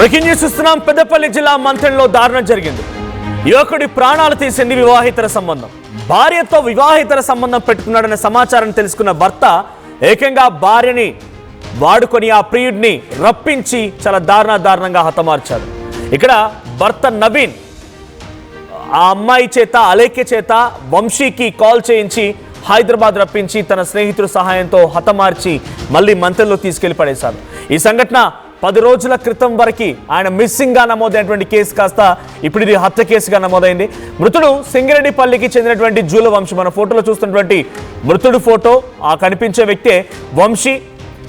Breaking news చూస్తున్నాం. పెద్దపల్లి జిల్లా మంథన్లో దారుణం జరిగింది. యువకుడి ప్రాణాలు తీసింది వివాహేతర సంబంధం. భార్యతో వివాహేతర సంబంధం పెట్టుకున్నాడనే సమాచారం తెలుసుకున్న భర్త ఏకంగా భార్యని వాడుకొని ఆ ప్రియుడిని రప్పించి చాలా దారుణంగా హతమార్చాడు. ఇక్కడ భర్త నవీన్ ఆ అమ్మాయి చేత అలేఖ్య చేత వంశీకి కాల్ చేయించి హైదరాబాద్ రప్పించి తన స్నేహితుల సహాయంతో హతమార్చి మళ్ళీ మంథన్లో తీసుకెళ్లి పడేశాడు. ఈ సంఘటన 10 రోజుల క్రితం వరకు ఆయన మిస్సింగ్గా నమోదైనటువంటి కేసు కాస్త ఇప్పుడు ఇది హత్య కేసుగా నమోదైంది. మృతుడు సింగరెడ్డిపల్లికి చెందినటువంటి జూల వంశీ. మన ఫోటోలో చూస్తున్నటువంటి మృతుడు ఫోటో ఆ కనిపించే వ్యక్తే వంశీ.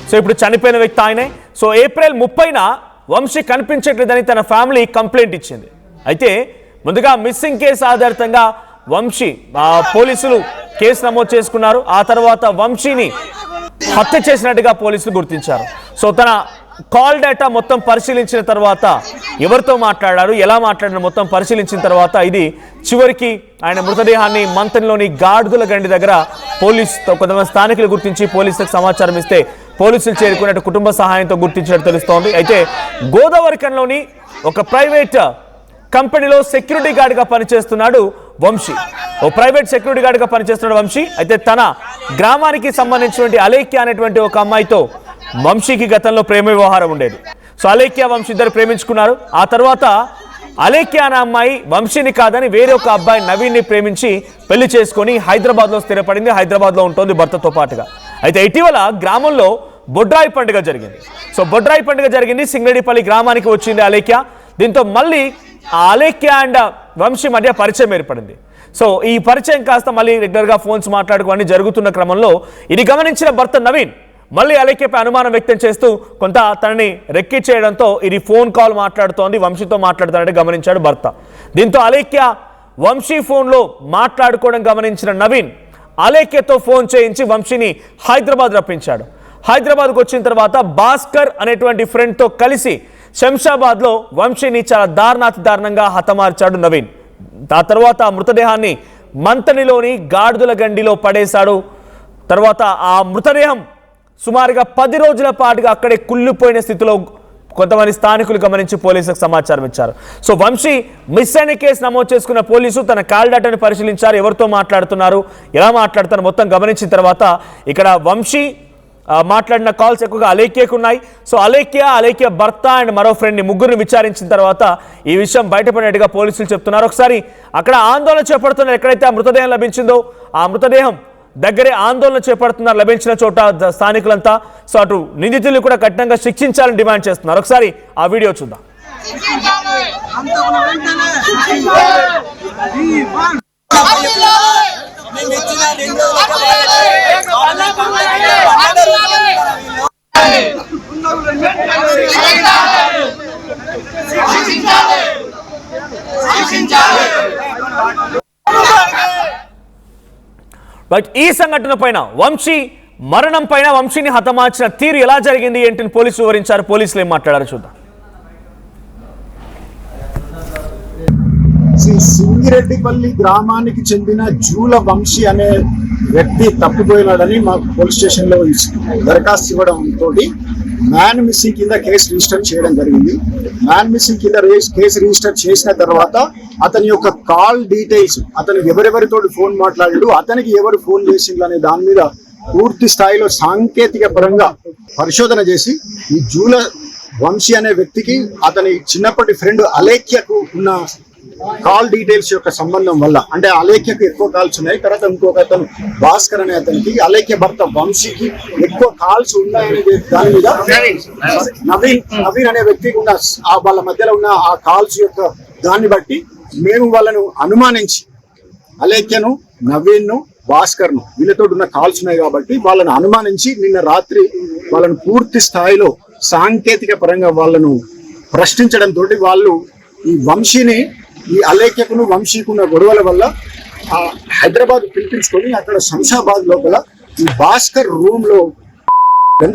సో ఇప్పుడు చనిపోయిన వ్యక్తి ఆయనే. సో ఏప్రిల్ 30న వంశీ కనిపించట్లేదని తన ఫ్యామిలీ కంప్లైంట్ ఇచ్చింది. అయితే ముందుగా మిస్సింగ్ కేసు ఆధారితంగా వంశీ పోలీసులు కేసు నమోదు చేసుకున్నారు. ఆ తర్వాత వంశీని హత్య చేసినట్టుగా పోలీసులు గుర్తించారు. సో తన కాల్ డేటా మొత్తం పరిశీలించిన తర్వాత ఎవరితో మాట్లాడారు, ఎలా మాట్లాడారు మొత్తం పరిశీలించిన తర్వాత ఇది చివరికి ఆయన మృతదేహాన్ని మంథన్లోని గాడుగుల గండి దగ్గర పోలీసుతో కొంతమంది స్థానికులు గుర్తించి పోలీసులకు సమాచారం ఇస్తే పోలీసులు చేరుకున్నట్టు కుటుంబ సహాయంతో గుర్తించినట్టు తెలుస్తోంది. అయితే గోదావరికంలోని ఒక ప్రైవేట్ కంపెనీలో సెక్యూరిటీ గార్డ్గా పనిచేస్తున్నాడు వంశీ. ఓ ప్రైవేట్ సెక్యూరిటీ గార్డ్గా పనిచేస్తున్నాడు వంశీ. అయితే తన గ్రామానికి సంబంధించినటువంటి అలేఖ్య అనేటువంటి ఒక అమ్మాయితో వంశీకి గతంలో ప్రేమ వ్యవహారం ఉండేది. సో అలేఖ్య వంశీ ఇద్దరు ప్రేమించుకున్నారు. ఆ తర్వాత అలేఖ్య అనే అమ్మాయి వంశీని కాదని వేరే ఒక అబ్బాయి నవీన్ని ప్రేమించి పెళ్లి చేసుకొని హైదరాబాద్లో స్థిరపడింది. హైదరాబాద్లో ఉంటుంది భర్తతో పాటుగా. అయితే ఇటీవల గ్రామంలో బొడ్రాయి పండుగ జరిగింది. సో బొడ్రాయి పండుగ జరిగింది. సింగరెడ్డిపల్లి గ్రామానికి వచ్చింది అలేఖ్య. దీంతో మళ్ళీ ఆ అలేఖ్య అండ్ వంశీ మధ్య పరిచయం ఏర్పడింది. సో ఈ పరిచయం కాస్త మళ్ళీ రెగ్యులర్గా ఫోన్స్ మాట్లాడుకోవని జరుగుతున్న క్రమంలో ఇది గమనించిన భర్త నవీన్ మళ్ళీ అలేఖ్యపై అనుమానం వ్యక్తం చేస్తూ కొంత తనని రెక్కించేయడంతో ఇది ఫోన్ కాల్ మాట్లాడుతోంది, వంశీతో మాట్లాడుతానని గమనించాడు భర్త. దీంతో అలేఖ్య వంశీ ఫోన్లో మాట్లాడుకోవడం గమనించిన నవీన్ అలేఖ్యతో ఫోన్ చేయించి వంశీని హైదరాబాద్ రప్పించాడు. హైదరాబాద్కు వచ్చిన తర్వాత భాస్కర్ అనేటువంటి ఫ్రెండ్తో కలిసి శంషాబాద్లో వంశీని చాలా దారుణంగా హతమార్చాడు నవీన్. ఆ తర్వాత ఆ మృతదేహాన్ని మంథనిలోని గాడుదుల గండిలో పడేశాడు. తర్వాత ఆ మృతదేహం సుమారుగా 10 రోజుల పాటుగా అక్కడే కుళ్ళిపోయిన స్థితిలో కొంతమంది స్థానికులు గమనించి పోలీసులకు సమాచారం ఇచ్చారు. సో వంశీ మిస్ అయిన కేసు నమోదు చేసుకున్న పోలీసు తన కాల్ డేటాను పరిశీలించారు. ఎవరితో మాట్లాడుతున్నారు, ఎలా మాట్లాడుతున్నారు మొత్తం గమనించిన తర్వాత ఇక్కడ వంశీ మాట్లాడిన కాల్స్ ఎక్కువగా అలేఖ్యకు ఉన్నాయి. సో అలేఖ్య భర్త అండ్ మరో ఫ్రెండ్ని ముగ్గురిని విచారించిన తర్వాత ఈ విషయం బయటపడినట్టుగా పోలీసులు చెప్తున్నారు. ఒకసారి అక్కడ ఆందోళన చేపడుతున్నారు. ఎక్కడైతే ఆ మృతదేహం లభించిందో ఆ మృతదేహం దగ్గరే ఆందోళన చేపడుతున్నారు లభించిన చోట స్థానికులంతా. సో అటు నిందితులు కూడా కఠినంగా శిక్షించాలని డిమాండ్ చేస్తున్నారు. ఒకసారి ఆ వీడియో చూద్దాం. బట్ ఈ సంఘటన పైన వంశీ మరణం పైన వంశీని హతమార్చిన తీరు ఎలా జరిగింది ఏంటని పోలీసులు వివరించారు. పోలీసులు ఏం మాట్లాడారు చూద్దాం. సింగిరెడ్డిపల్లి గ్రామానికి చెందిన జూల వంశీ అనే వ్యక్తి తప్పిపోయినాడని మాకు పోలీస్ స్టేషన్ లో దరఖాస్తు ఇవ్వడంతో మ్యాన్ మిస్సింగ్ కింద కేసు రిజిస్టర్ చేయడం జరిగింది. మ్యాన్ మిస్సింగ్ కింద కేసు రిజిస్టర్ చేసిన తర్వాత అతని యొక్క కాల్ డీటెయిల్స్, అతను ఎవరెవరితో ఫోన్ మాట్లాడాడు, అతనికి ఎవరు ఫోన్ చేసిండు అనే దాని మీద పూర్తి స్థాయిలో సాంకేతిక పరంగా పరిశోధన చేసి ఈ జూల వంశీ అనే వ్యక్తికి అతని చిన్నప్పటి ఫ్రెండ్ అలేఖ్యకు ఉన్న కాల్ డీటెయిల్స్ యొక్క సంబంధం వల్ల, అంటే అలేఖ్యకు ఎక్కువ కాల్స్ ఉన్నాయి. తర్వాత ఇంకొక అతను భాస్కర్ అనే అతనికి అలేఖ్య భర్త వంశీకి ఎక్కువ కాల్స్ ఉన్నాయనే దాని మీద నవీన్ అనే వ్యక్తికి ఉన్న వాళ్ళ మధ్యలో ఉన్న ఆ కాల్స్ యొక్క దాన్ని బట్టి మేము వాళ్ళను అనుమానించి అలేఖ్యను, నవీన్ను, భాస్కర్ను వీళ్ళతో ఉన్న కాల్స్ ఉన్నాయి కాబట్టి వాళ్ళను అనుమానించి నిన్న రాత్రి వాళ్ళను పూర్తి స్థాయిలో సాంకేతిక పరంగా వాళ్ళను ప్రశ్నించడంతో వాళ్ళు ఈ వంశీని, ఈ అలేఖ్యకును వంశీకున్న గొడవల వల్ల హైదరాబాద్ పిలిపించుకొని అక్కడ శంషాబాద్ లోపల ఈ భాస్కర్ రూమ్ లో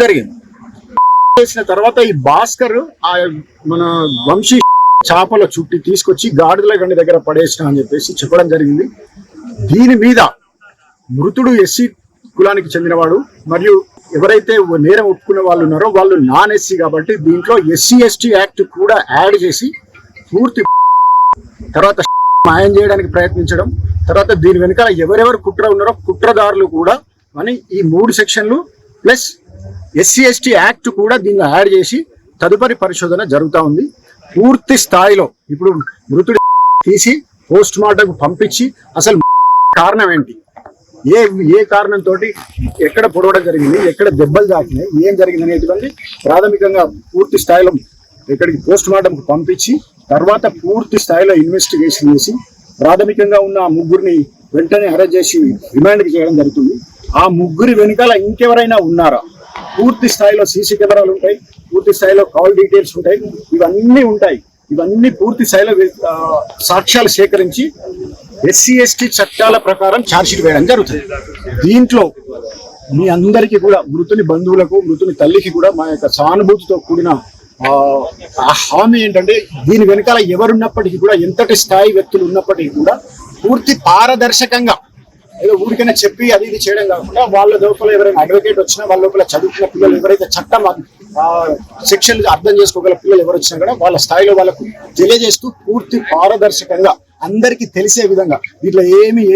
జరిగింది. చేసిన తర్వాత ఈ భాస్కర్ మన వంశీ చేపల చుట్టి తీసుకొచ్చి గాడిదల గండి దగ్గర పడేసిన అని చెప్పేసి చెప్పడం జరిగింది. దీని మీద మృతుడు ఎస్సీ కులానికి చెందినవాడు మరియు ఎవరైతే నేరం ఒప్పుకున్న వాళ్ళు ఉన్నారో వాళ్ళు నాన్ ఎస్సీ కాబట్టి దీంట్లో ఎస్సీ ఎస్టీ యాక్ట్ కూడా యాడ్ చేసి పూర్తి తర్వాత మాయం చేయడానికి ప్రయత్నించడం, తర్వాత దీని వెనకాల ఎవరెవరు కుట్ర ఉన్నారో కుట్రదారులు కూడా అని ఈ 3 సెక్షన్లు ప్లస్ ఎస్సీ ఎస్టీ యాక్ట్ కూడా దీన్ని యాడ్ చేసి తదుపరి పరిశోధన జరుగుతూ ఉంది. పూర్తి స్థాయిలో ఇప్పుడు మృతుడి తీసి పోస్ట్ మార్టం పంపించి అసలు కారణం ఏంటి, ఏ కారణంతో ఎక్కడ పొడవడం జరిగింది, ఎక్కడ దెబ్బలు తాకినాయి, ఏం జరిగింది అనేటువంటి ప్రాథమికంగా పూర్తి స్థాయిలో ఇక్కడికి పోస్ట్ మార్టం పంపించి తర్వాత పూర్తి స్థాయిలో ఇన్వెస్టిగేషన్ చేసి ప్రాథమికంగా ఉన్న ఆ ముగ్గురిని వెంటనే అరెస్ట్ చేసి రిమాండ్కి చేయడం జరుగుతుంది. ఆ ముగ్గురి వెనకాల ఇంకెవరైనా ఉన్నారా, పూర్తి స్థాయిలో సీసీ కెమెరాలు ఉంటాయి, పూర్తి స్థాయిలో కాల్ డీటెయిల్స్ ఉంటాయి, ఇవన్నీ ఉంటాయి. ఇవన్నీ పూర్తి స్థాయిలో సాక్ష్యాలు సేకరించి ఎస్సీ ఎస్టీ చట్టాల ప్రకారం ఛార్జ్షీట్ వేయడం జరుగుతుంది. దీంట్లో మీ అందరికీ కూడా మృతుని బంధువులకు మృతుని తల్లికి కూడా మా యొక్క సానుభూతితో కూడిన హామీ ఏంటంటే దీని వెనకాల ఎవరున్నప్పటికీ కూడా ఎంతటి స్థాయి వ్యక్తులు ఉన్నప్పటికీ కూడా పూర్తి పారదర్శకంగా ఏదో ఊరికైనా చెప్పి అది ఇది చేయడం కాకుండా వాళ్ళ లోపల ఎవరైనా అడ్వకేట్ వచ్చినా వాళ్ళ లోపల చదువుకున్న పిల్లలు ఎవరైతే చట్టం శిక్షలు అర్థం చేసుకోగల పిల్లలు ఎవరు వచ్చినా కూడా వాళ్ళ స్థాయిలో వాళ్ళకు తెలియజేస్తూ పూర్తి పారదర్శకంగా అందరికీ తెలిసే విధంగా దీంట్లో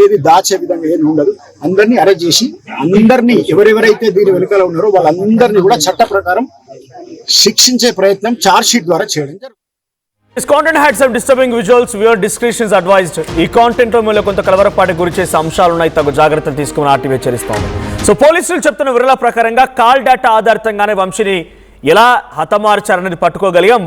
ఏది దాచే విధంగా ఏమి ఉండదు. అందరినీ అరెస్ట్ చేసి అందరినీ ఎవరెవరైతే దీని వెనుకలో ఉన్నారో వాళ్ళందరినీ కూడా చట్ట ప్రకారం శిక్షించే ప్రయత్నం ఛార్జ్ షీట్ ద్వారా చేయడం జరుగుతుంది. This content had some disturbing visuals. Viewer discretion is advised. ఈ కాంటెంట్ లో మీలో కొంత కలవరపాటు గురి చేసే అంశాలు ఉన్నాయి, తగు జాగ్రత్తలు తీసుకుని ఆర్టీవీ హెచ్చరిస్తోంది. సో పోలీసులు చెప్తున్న వివరాల ప్రకారంగా కాల్ డేటా ఆధారితంగానే వంశీని ఎలా హతమార్చారనేది పట్టుకోగలిగాం.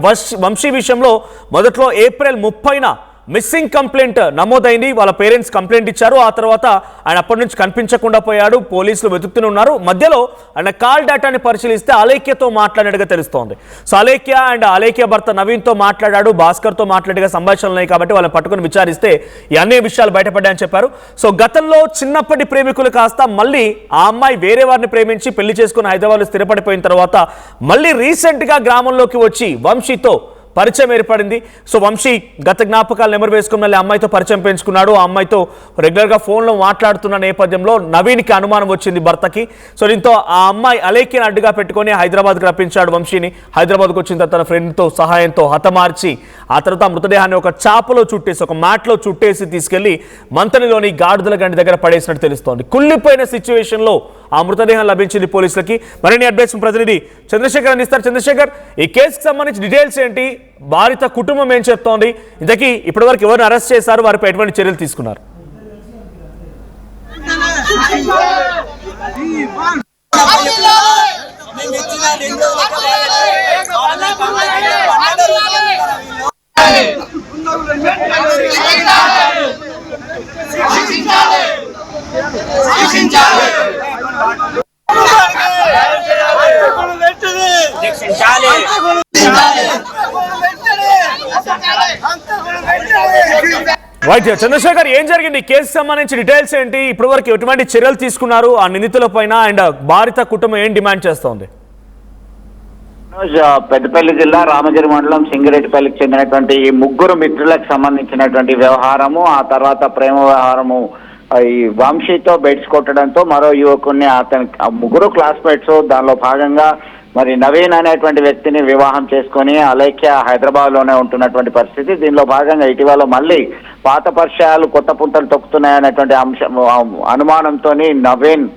వంశీ విషయంలో మొదట్లో ఏప్రిల్ 30న మిస్సింగ్ కంప్లైంట్ నమోదైంది. వాళ్ళ పేరెంట్స్ కంప్లైంట్ ఇచ్చారు. ఆ తర్వాత ఆయన అప్పటి నుంచి కనిపించకుండా పోయాడు. పోలీసులు వెతుకుతూనే ఉన్నారు. మధ్యలో ఆయన కాల్ డేటాని పరిశీలిస్తే అలేఖ్యతో మాట్లాడినట్టుగా తెలుస్తోంది. సో అలేఖ్య భర్త నవీన్తో మాట్లాడాడు, భాస్కర్తో మాట్లాడిగా సంభాషణలు ఉన్నాయి కాబట్టి వాళ్ళని పట్టుకుని విచారిస్తే ఈ అన్ని విషయాలు బయటపడ్డాయని చెప్పారు. సో గతంలో చిన్నప్పటి ప్రేమికులు కాస్త మళ్ళీ ఆ అమ్మాయి వేరే వారిని ప్రేమించి పెళ్లి చేసుకుని హైదరాబాద్లో స్థిరపడిపోయిన తర్వాత మళ్ళీ రీసెంట్గా గ్రామంలోకి వచ్చి వంశీతో పరిచయం ఏర్పడింది. సో వంశీ గత జ్ఞాపకాలు నెమరు వేసుకుని మళ్ళీ అమ్మాయితో పరిచయం పెంచుకున్నాడు. ఆ అమ్మాయితో రెగ్యులర్గా ఫోన్లో మాట్లాడుతున్న నేపథ్యంలో నవీన్కి అనుమానం వచ్చింది భర్తకి. సో దీంతో ఆ అమ్మాయి అలేఖ్యను అడ్డుగా పెట్టుకొని హైదరాబాద్కి రప్పించాడు వంశీని. హైదరాబాద్కి వచ్చిన తర్వాత తన ఫ్రెండ్తో సహాయంతో హతమార్చి ఆ తర్వాత మృతదేహాన్ని ఒక చాపలో చుట్టేసి ఒక మ్యాట్లో చుట్టేసి తీసుకెళ్లి మంతనిలోని గాడిదల గండి దగ్గర పడేసినట్టు తెలుస్తోంది. కుళ్ళిపోయిన సిచ్యువేషన్లో ఆ మృతదేహం లభించింది పోలీసులకి. మరిన్ని అప్డేట్స్ ప్రతినిధి చంద్రశేఖర్ అందిస్తారు. చంద్రశేఖర్, ఈ కేసుకు సంబంధించి డీటెయిల్స్ ఏంటి, బాధిత కుటుంబం ఏం చెప్తోంది, ఇంతకీ ఇప్పటివరకు ఎవరిని అరెస్ట్ చేశారు, వారిపై ఎటువంటి చర్యలు తీసుకున్నారు? రైట్ చంద్రశేఖర్, ఏం జరిగింది, కేసు సంబంధించి డీటెయిల్స్ ఏంటి, ఇప్పటి వరకు ఎటువంటి చర్యలు తీసుకున్నారు ఆ నిందితుల పైన, అండ్ బాధిత కుటుంబం ఏం డిమాండ్ చేస్తోంది? పెద్దపల్లి జిల్లా రామగిరి మండలం సింగిరెడ్డిపల్లికి చెందినటువంటి ఈ ముగ్గురు మిత్రులకు సంబంధించినటువంటి వ్యవహారము, ఆ తర్వాత ప్రేమ వ్యవహారము ఈ వంశీతో బెడ్స్ కొట్టడంతో మరో యువకుడిని అతని ముగ్గురు క్లాస్మేట్స్ దానిలో భాగంగా మరి నవీన్ అనేటువంటి వ్యక్తిని వివాహం చేసుకుని అలేఖ్య హైదరాబాద్ లోనే ఉంటున్నటువంటి పరిస్థితి. దీనిలో భాగంగా ఇటీవల మళ్ళీ పాత పరిచయాలు కొత్త పుంతలు తొక్కుతున్నాయనేటువంటి అంశం అనుమానంతో నవీన్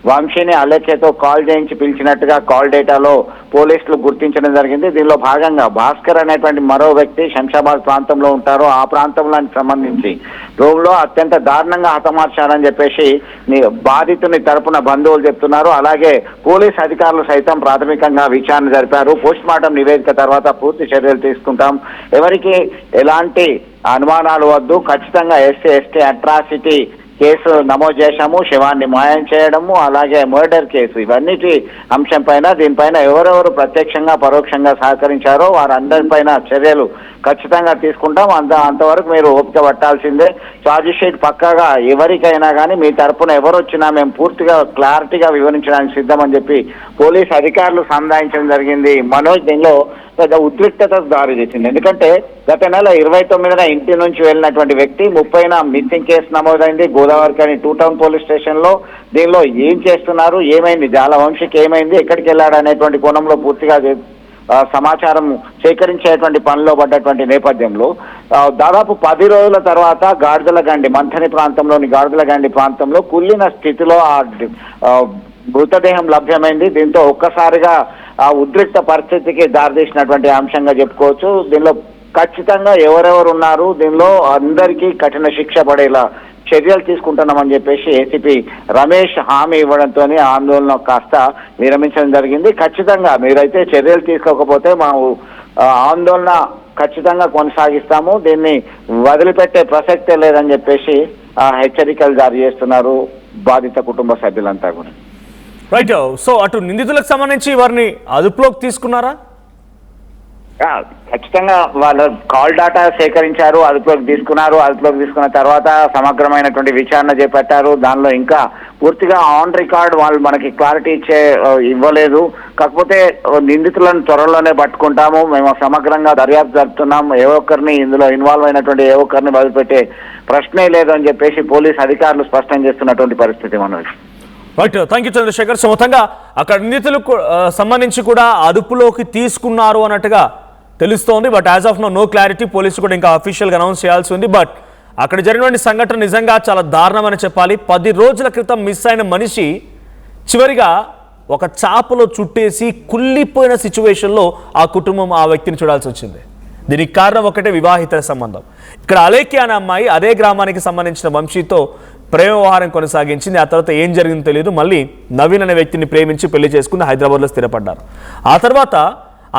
వంశీని అలేఖ్యతో కాల్ చేయించి పిలిచినట్టుగా కాల్ డేటాలో పోలీసులు గుర్తించడం జరిగింది. దీనిలో భాగంగా భాస్కర్ అనేటువంటి మరో వ్యక్తి శంషాబాద్ ప్రాంతంలో ఉంటారు. ఆ ప్రాంతంలోకి సంబంధించి రూమ్లో అత్యంత దారుణంగా హతమార్చారని చెప్పేసి బాధితుని తరపున బంధువులు చెప్తున్నారు. అలాగే పోలీస్ అధికారులు సైతం ప్రాథమికంగా విచారణ జరిపారు. పోస్ట్ మార్టం నివేదిక తర్వాత పూర్తి చర్యలు తీసుకుంటాం, ఎవరికి ఎలాంటి అనుమానాలు వద్దు, ఖచ్చితంగా ఎస్సీ అట్రాసిటీ కేసు నమోదు చేశాము, శవాన్ని మాయం చేయడము, అలాగే మర్డర్ కేసు, ఇవన్నిటి అంశం పైన దీనిపైన ఎవరెవరు ప్రత్యక్షంగా పరోక్షంగా సహకరించారో వారందరిపైన చర్యలు ఖచ్చితంగా తీసుకుంటాం. అంతవరకు మీరు ఓపిక పట్టాల్సిందే. ఛార్జ్ షీట్ పక్కాగా ఎవరికైనా కానీ మీ తరపున ఎవరు వచ్చినా మేము పూర్తిగా క్లారిటీగా వివరించడానికి సిద్ధమని చెప్పి పోలీస్ అధికారులు సంధానించడం జరిగింది. మనోజ్ దీనిలో పెద్ద ఉద్రిక్తతకు దారి చేసింది. ఎందుకంటే గత నెల 29న ఇంటి నుంచి వెళ్ళినటువంటి వ్యక్తి 30న మిస్సింగ్ కేసు నమోదైంది గోదావరిఖని 2 టౌన్ పోలీస్ స్టేషన్ లో. దీనిలో ఏం చేస్తున్నారు, ఏమైంది, జాలవంశీకి ఏమైంది, ఎక్కడికి వెళ్ళాడు అనేటువంటి కోణంలో పూర్తిగా సమాచారం సేకరించేటువంటి పనిలో పడ్డటువంటి నేపథ్యంలో దాదాపు 10 రోజుల తర్వాత గాడిదలగండి మంథని ప్రాంతంలోని గాడిదలగండి ప్రాంతంలో కుళ్ళిన స్థితిలో ఆ మృతదేహం లభ్యమైంది. దీంతో ఒక్కసారిగా ఆ ఉద్రిక్త పరిస్థితికి దారితీసినటువంటి అంశంగా చెప్పుకోవచ్చు. దీనిలో ఖచ్చితంగా ఎవరెవరు ఉన్నారు, దీనిలో అందరికీ కఠిన శిక్ష పడేలా చర్యలు తీసుకుంటున్నామని చెప్పేసి ఏసీపీ రమేష్ హామీ ఇవ్వడంతో ఆందోళన కాస్త విరమించడం జరిగింది. ఖచ్చితంగా మీరైతే చర్యలు తీసుకోకపోతే మా ఆందోళన ఖచ్చితంగా కొనసాగిస్తాము, దీన్ని వదిలిపెట్టే ప్రసక్తే లేదని చెప్పేసి హెచ్చరికలు జారీ చేస్తున్నారు బాధిత కుటుంబ సభ్యులంతా కూడా. రైట్. సో అటు నిందితులకు సంబంధించి వారిని అదుపులోకి తీసుకున్నారా? ఖచ్చితంగా వాళ్ళ కాల్ డాటా సేకరించారు, అదుపులోకి తీసుకున్నారు. అదుపులోకి తీసుకున్న తర్వాత సమగ్రమైనటువంటి విచారణ చేపట్టారు. దానిలో ఇంకా పూర్తిగా ఆన్ రికార్డ్ వాళ్ళు మనకి క్లారిటీ ఇవ్వలేదు. కాకపోతే నిందితులను త్వరలోనే పట్టుకుంటాము, మేము సమగ్రంగా దర్యాప్తు జరుపుతున్నాం, ఏ ఒక్కరిని ఇందులో ఇన్వాల్వ్ అయినటువంటి ఏ ఒక్కరిని వదిలిపెట్టే ప్రశ్నే లేదు అని చెప్పేసి పోలీస్ అధికారులు స్పష్టం చేస్తున్నటువంటి పరిస్థితి Manoj. Right, thank you Chandrasekhar. So మొత్తంగా అక్కడ నిందితులకు సంబంధించి కూడా అదుపులోకి తీసుకున్నారు అన్నట్టుగా తెలుస్తోంది. But as of no clarity. Police కూడా ఇంకా అఫీషియల్గా అనౌన్స్ చేయాల్సి ఉంది. బట్ అక్కడ జరిగినటువంటి సంఘటన నిజంగా చాలా దారుణమని చెప్పాలి. 10 రోజుల క్రితం మిస్ అయిన మనిషి చివరిగా ఒక చాపలో చుట్టేసి కుళ్ళిపోయిన సిచ్యువేషన్లో ఆ కుటుంబం ఆ వ్యక్తిని చూడాల్సి వచ్చింది. దీనికి కారణం ఒకటే, వివాహిత సంబంధం. ఇక్కడ అలేఖ్య అనే అమ్మాయి అదే గ్రామానికి సంబంధించిన వంశీతో ప్రేమ వ్యవహారం కొనసాగించింది. ఆ తర్వాత ఏం జరిగిందో తెలియదు. మళ్ళీ నవీన్ అనే వ్యక్తిని ప్రేమించి పెళ్లి చేసుకుని హైదరాబాద్లో స్థిరపడ్డారు. ఆ తర్వాత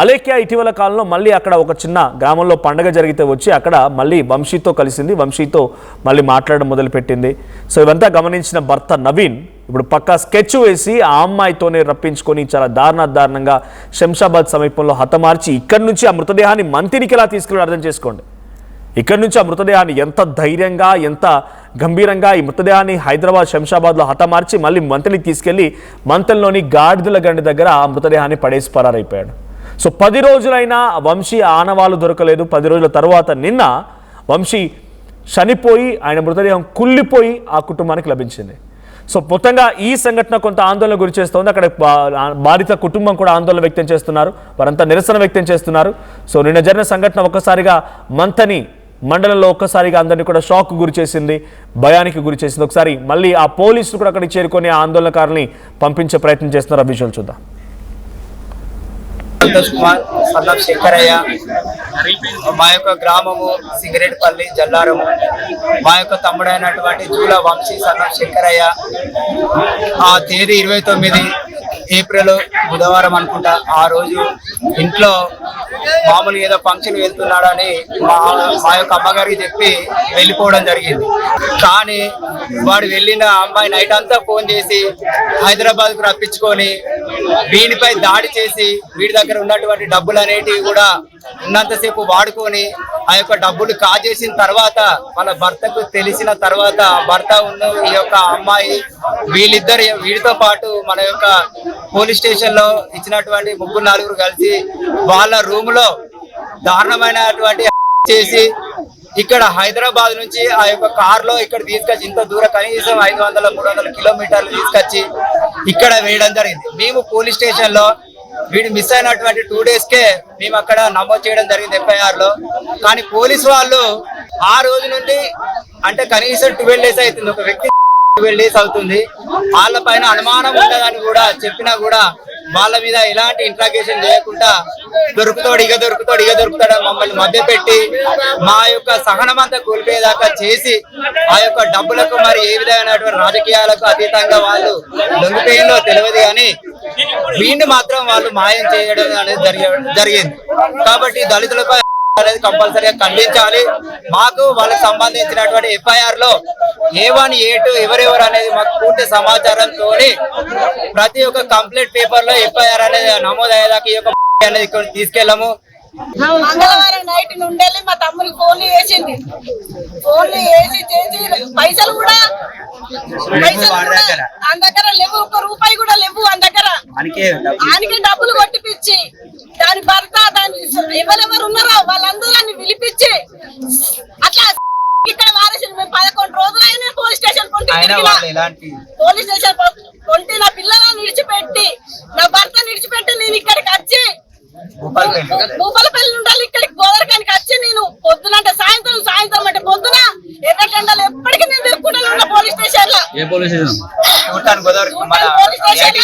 అలేఖ్య ఇటీవల కాలంలో మళ్ళీ అక్కడ ఒక చిన్న గ్రామంలో పండగ జరిగితే వచ్చి అక్కడ మళ్ళీ వంశీతో కలిసింది, వంశీతో మళ్ళీ మాట్లాడడం మొదలుపెట్టింది. సో ఇవంతా గమనించిన భర్త నవీన్ ఇప్పుడు పక్కా స్కెచ్ వేసి ఆ అమ్మాయితోనే రప్పించుకొని చాలా దారుణంగా శంషాబాద్ సమీపంలో హతమార్చి ఇక్కడి నుంచి ఆ మృతదేహాన్ని మంతినికి ఎలా తీసుకెళ్ళి అర్థం చేసుకోండి. ఇక్కడి నుంచి ఆ మృతదేహాన్ని ఎంత ధైర్యంగా ఎంత గంభీరంగా ఈ మృతదేహాన్ని హైదరాబాద్ శంషాబాద్లో హతమార్చి మళ్ళీ మంతనికి తీసుకెళ్లి మంతల్లోని గాడిదలగండి దగ్గర ఆ మృతదేహాన్ని పడేసి పరారైపోయాడు. సో 10 రోజులైనా వంశీ ఆనవాళ్ళు దొరకలేదు. 10 రోజుల తర్వాత నిన్న వంశీ చనిపోయి ఆయన మృతదేహం కుళ్ళిపోయి ఆ కుటుంబానికి లభించింది. సో మొత్తంగా ఈ సంఘటన కొంత ఆందోళన గురి చేస్తోంది. అక్కడ బాధిత కుటుంబం కూడా ఆందోళన వ్యక్తం చేస్తున్నారు, వారంతా నిరసన వ్యక్తం చేస్తున్నారు. సో నిన్న జరిగిన సంఘటన ఒక్కసారిగా మంతని మండలంలో ఒక్కసారిగా అందరినీ కూడా షాక్ గురి చేసింది, భయానికి గురి చేసింది. ఒకసారి మళ్ళీ ఆ పోలీసులు కూడా అక్కడికి చేరుకొని ఆ ఆందోళనకారుల్ని పంపించే ప్రయత్నం చేస్తున్నారు. ఆ విజువల్ చూద్దాం. సంతోష్ కుమార్ సన్నాఫ్ శంకరయ్య, మా యొక్క గ్రామము సింగరేట్పల్లి జల్లారము. మా యొక్క తమ్ముడైనటువంటి జూల వంశీ సన్నాఫ్ శంకరయ్య ఆ తేదీ 29 ఏప్రిల్ బుధవారం అనుకుంటా, ఆ రోజు ఇంట్లో మామూలు ఏదో ఫంక్షన్ వెళ్తున్నాడని మా యొక్క అమ్మగారికి చెప్పి వెళ్ళిపోవడం జరిగింది. కానీ వాడు వెళ్ళిన అమ్మాయి నైట్ అంతా ఫోన్ చేసి హైదరాబాద్కు రప్పించుకొని వీడిపై దాడి చేసి వీడి దగ్గర ఉన్నటువంటి డబ్బులు అనేటివి కూడా ఉన్నంతసేపు వాడుకొని ఆ యొక్క డబ్బులు కాజేసిన తర్వాత వాళ్ళ భర్తకు తెలిసిన తర్వాత భర్త ఉన్న ఈ యొక్క అమ్మాయి వీడితో పాటు మన యొక్క పోలీస్ స్టేషన్ లో ఇచ్చినటువంటి 3-4 కలిసి వాళ్ళ రూమ్ లో దారుణమైనటువంటి చేసి ఇక్కడ హైదరాబాద్ నుంచి ఆ యొక్క కార్ లో ఇక్కడ తీసుకొచ్చి ఇంత దూరం కనీసం 500-300 కిలోమీటర్లు తీసుకొచ్చి ఇక్కడ వేయడం జరిగింది. మేము పోలీస్ స్టేషన్ లో వీడు మిస్ అయినటువంటి 2 days కే మేము అక్కడ నమోదు చేయడం జరిగింది FIR లో. కానీ పోలీసు వాళ్ళు ఆ రోజు నుండి అంటే కనీసం 12 days అవుతుంది, ఒక వ్యక్తి 12 days అవుతుంది, వాళ్ళ పైన అనుమానం ఉండదని కూడా చెప్పినా కూడా వాళ్ళ మీద ఎలాంటి ఇంట్రాగేషన్ చేయకుండా దొరుకుతాడు మమ్మల్ని మభ్యపెట్టి మా యొక్క సహనం అంతా కోల్పోయేదాకా చేసి ఆ యొక్క డబ్బులకు మరి ఏ విధమైనటువంటి రాజకీయాలకు అతీతంగా వాళ్ళు లొంగిపోయిందో తెలియదు, కానీ వీడిని మాత్రం వాళ్ళు మాయం చేయడం అనేది జరిగింది. కాబట్టి దళితులపై అనేది కంపల్సరీగా ఖండించాలి. మాకు వాళ్ళకి సంబంధించినటువంటి FIR లో A1 A2 ఎవరెవరు అనేది మాకు పూర్తి సమాచారంతో ప్రతి ఒక్క కంప్లీట్ పేపర్ లో FIR అనేది నమోదయ్యేదాకా ఈ యొక్క అనేది ఇక్కడ తీసుకెళ్ళము. మంగళవారం నైట్ నుండి మా తమ్ముడికి ఫోన్లు చేసింది. ఫోన్లు చేసి పైసలు కూడా ఆయన దగ్గర లేవు, 1 రూపాయి కూడా లేవు ఆయన దగ్గర. ఆయనకే డబ్బులు కొట్టిపిచ్చి దాని భర్త దాని ఎవరెవరు ఉన్నారో వాళ్ళందరూ పిలిపించి అట్లా ఇక్కడ వారేసింది. మేము 11 రోజులు అయినా పోలీస్ స్టేషన్ పోలీస్ స్టేషన్ కొంటి నా పిల్లలను విడిచిపెట్టి నా భర్త విడిచిపెట్టి నేను ఇక్కడికి వచ్చి భూపాలపల్లి ఉండాలి ఇక్కడికి గోదరకానికి వచ్చి నేను పొద్దున అంటే సాయంత్రం అంటే పొద్దున ఎర్రటెండలు ఎప్పటికీ నేను తిరుగుకుంటూ ఉన్నా పోలీస్ స్టేషన్ లో. పోలీస్ స్టేషన్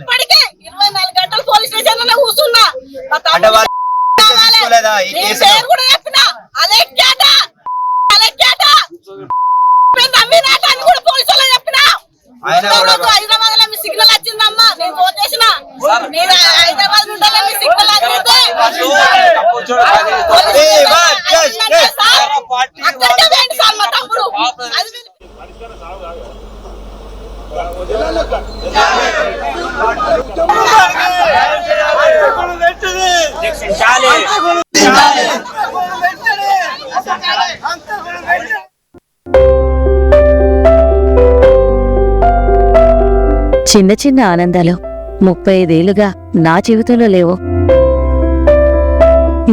ఇప్పటికే 24 గంటలు పోలీస్ స్టేషన్ లోనే కూర్చున్నా. పేరు కూడా చెప్పిన అదే కూడా పోలీసు వాళ్ళు చెప్పిన. హైదరాబాద్ లో మీ సిగ్నల్ వచ్చిందమ్మా, నేను ఫోన్ చేసిన. నేను హైదరాబాద్ నుండి మీ సిగ్నల్ వచ్చింది సార్ మా తమ్ముడు చిన్న చిన్న ఆనందాలు 35 ఏళ్లుగా నా జీవితంలో లేవు.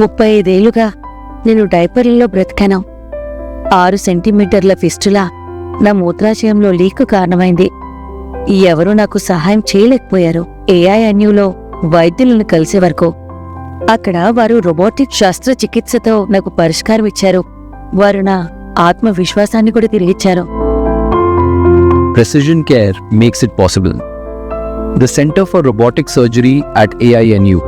35 ఏళ్లుగా నేను డైపర్లలో బ్రతికాను. 6 సెంటీమీటర్ల ఫిస్టులా నా మూత్రాశయంలో లీక్ కారణమైంది. ఎవరూ నాకు సహాయం చేయలేకపోయారు. ఏఐఎన్యూలో వైద్యులను కలిసే వరకు అక్కడ వారు రోబోటిక్ శస్త్రచికిత్సతో నాకు పరిష్కారం ఇచ్చారు. వారు నా ఆత్మవిశ్వాసాన్ని కూడా తిరిగిచ్చారు. Precision care makes it possible. The Center for Robotic Surgery at AINU